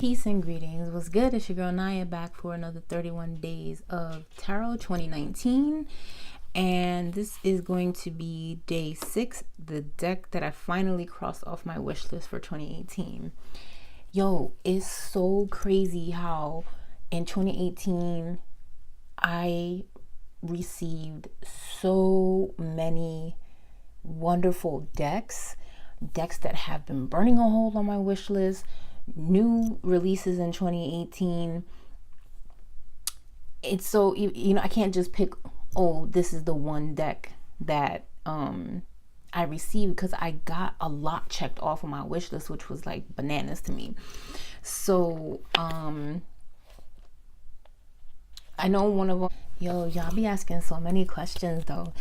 Peace and greetings. What's good? It's your girl Naya back for another 31 days of Tarot 2019. And this is going to be day 6, the deck that I finally crossed off my wish list for 2018. Yo, it's so crazy how in 2018 I received so many wonderful decks that have been burning a hole on my wish list, new releases in 2018. It's so, I can't just pick, oh, this is the one deck that I received, because I got a lot checked off on my wish list, which was like bananas to me. So I know one of them, y'all be asking so many questions though.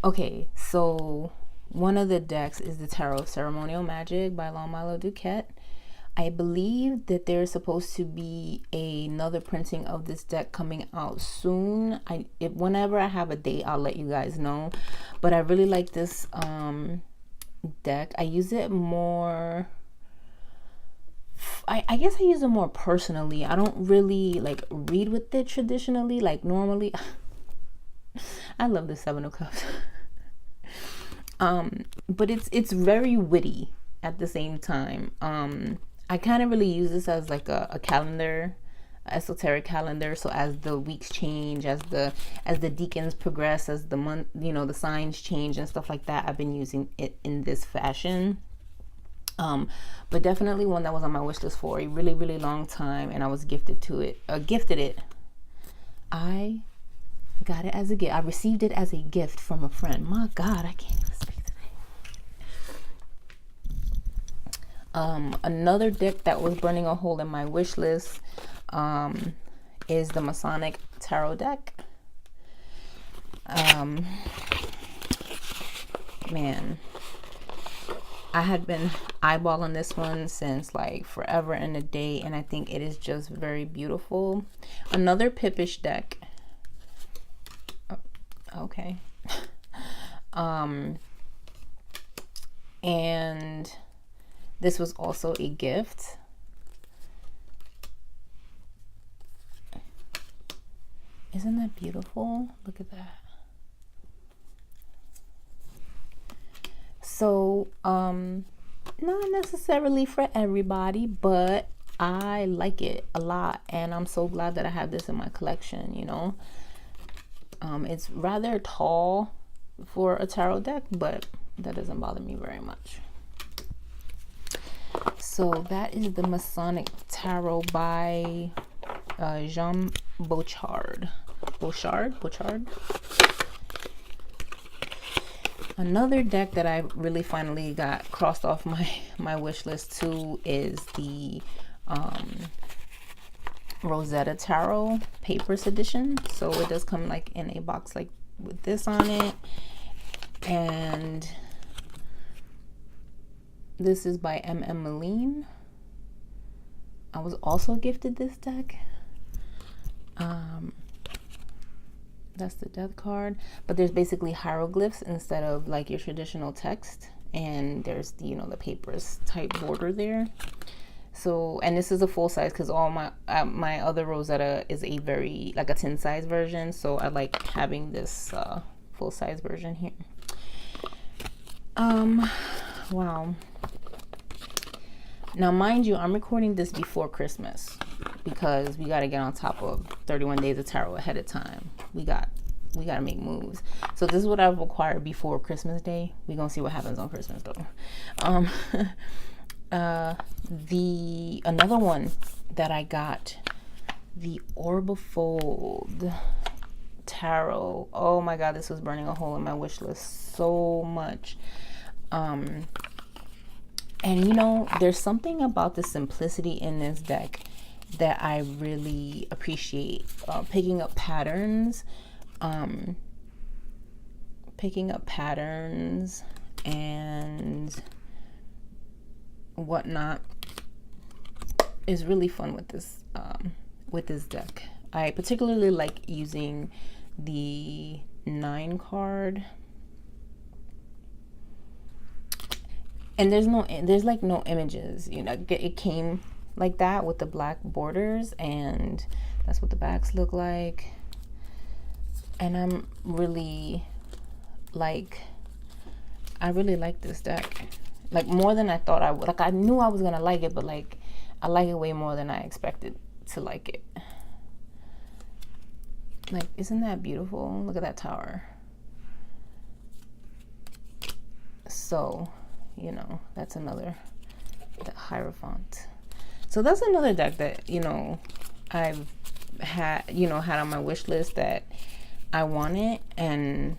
Okay, so one of the decks is the Tarot Ceremonial Magic by Long Milo Duquette. I believe that there's supposed to be another printing of this deck coming out soon. Whenever I have a date, I'll let you guys know. But I really like this deck. I use it more, I guess I use it more personally. I don't really like read with it traditionally, like normally. I love the Seven of Cups. But it's very witty at the same time. I kind of really use this as like a calendar, esoteric calendar. So as the weeks change, as the decans progress, as the month, the signs change and stuff like that, I've been using it in this fashion. But definitely one that was on my wish list for a really, really long time, and I was gifted it. I got it as a gift. I received it as a gift from a friend. My God, I can't even speak today. Another deck that was burning a hole in my wish list is the Masonic Tarot deck. Man, I had been eyeballing this one since like forever and a day, and I think it is just very beautiful. Another Pippish deck. Okay. And this was also a gift. Isn't that beautiful? Look at that. So, not necessarily for everybody, but I like it a lot, and I'm so glad that I have this in my collection, It's rather tall for a tarot deck, but that doesn't bother me very much. So that is the Masonic Tarot by Jean Bouchard. Another deck that I really finally got crossed off my wish list too is the Rosetta Tarot Papers edition. So it does come like in a box like with this on it, and this is by M.M. Moline. I was also gifted this deck. That's the death card, but there's basically hieroglyphs instead of like your traditional text, and there's the papers type border there. So, and this is a full size, because all my other Rosetta is a very like a 10 size version, so I like having this full size version here. Wow. Now mind you, I'm recording this before Christmas because we got to get on top of 31 days of tarot ahead of time. We got to make moves. So this is what I've acquired before Christmas Day. We're gonna see what happens on Christmas though. Another one that I got, the Orifold Tarot. Oh my God, this was burning a hole in my wish list so much. And there's something about the simplicity in this deck that I really appreciate. Picking up patterns and whatnot is really fun with this deck. I particularly like using the 9 card. And there's like no images, it came like that with the black borders, and that's what the backs look like. And I'm really like, I really like this deck, like more than I thought I would. Like I knew I was gonna like it, but like I like it way more than I expected to like it. Like, isn't that beautiful? Look at that tower. So, you know, that's another, the Hierophant. So that's another deck that, you know, I've had, you know, had on my wish list that I wanted, and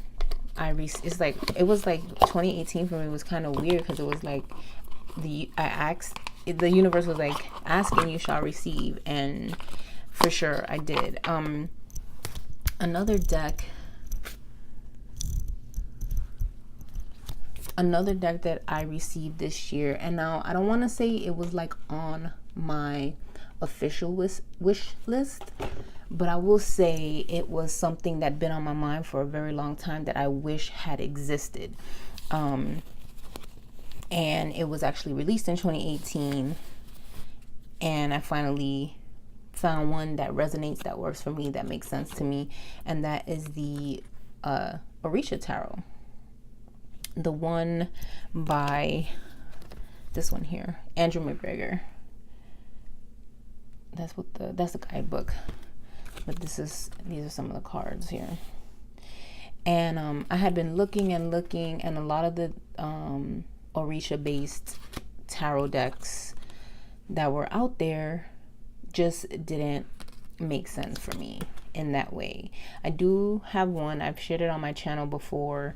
it's like, it was like 2018 for me was kind of weird, because it was like the universe was like, asking, you shall receive, and for sure I did. Another deck that I received this year, and now I don't want to say it was like on my official wish list, but I will say it was something that been on my mind for a very long time that I wish had existed. And it was actually released in 2018, and I finally found one that resonates, that works for me, that makes sense to me, and that is the Orisha Tarot. The one by this one here, Andrew McGregor. That's the guidebook, but these are some of the cards here. And I had been looking, and a lot of the Orisha based tarot decks that were out there just didn't make sense for me in that way. I do have one, I've shared it on my channel before.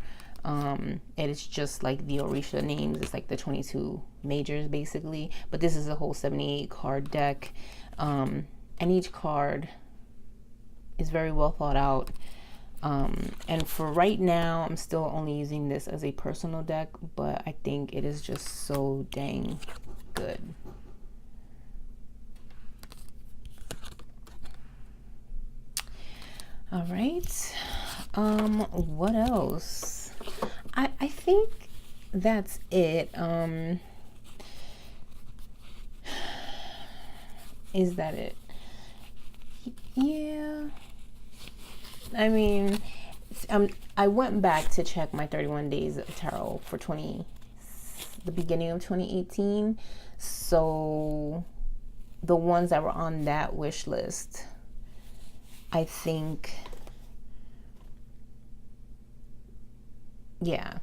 It's just like the Orisha names. It's like the 22 majors basically, but this is a whole 78 card deck, and each card is very well thought out. And for right now, I'm still only using this as a personal deck, but I think it is just so dang good. All right. What else? I think that's it. Is that it? Yeah. I mean, I went back to check my 31 days of tarot for the beginning of 2018. So the ones that were on that wish list, I think, yeah,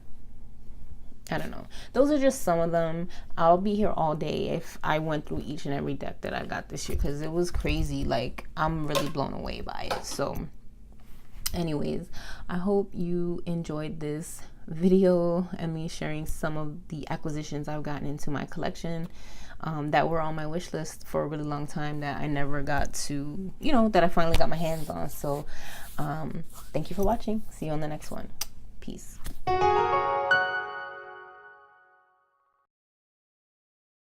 I don't know. Those are just some of them. I'll be here all day if I went through each and every deck that I got this year, because it was crazy. Like, I'm really blown away by it. So anyways, I hope you enjoyed this video and me sharing some of the acquisitions I've gotten into my collection, that were on my wish list for a really long time, that I never got to, you know, that I finally got my hands on. So thank you for watching. See you on the next one. Peace.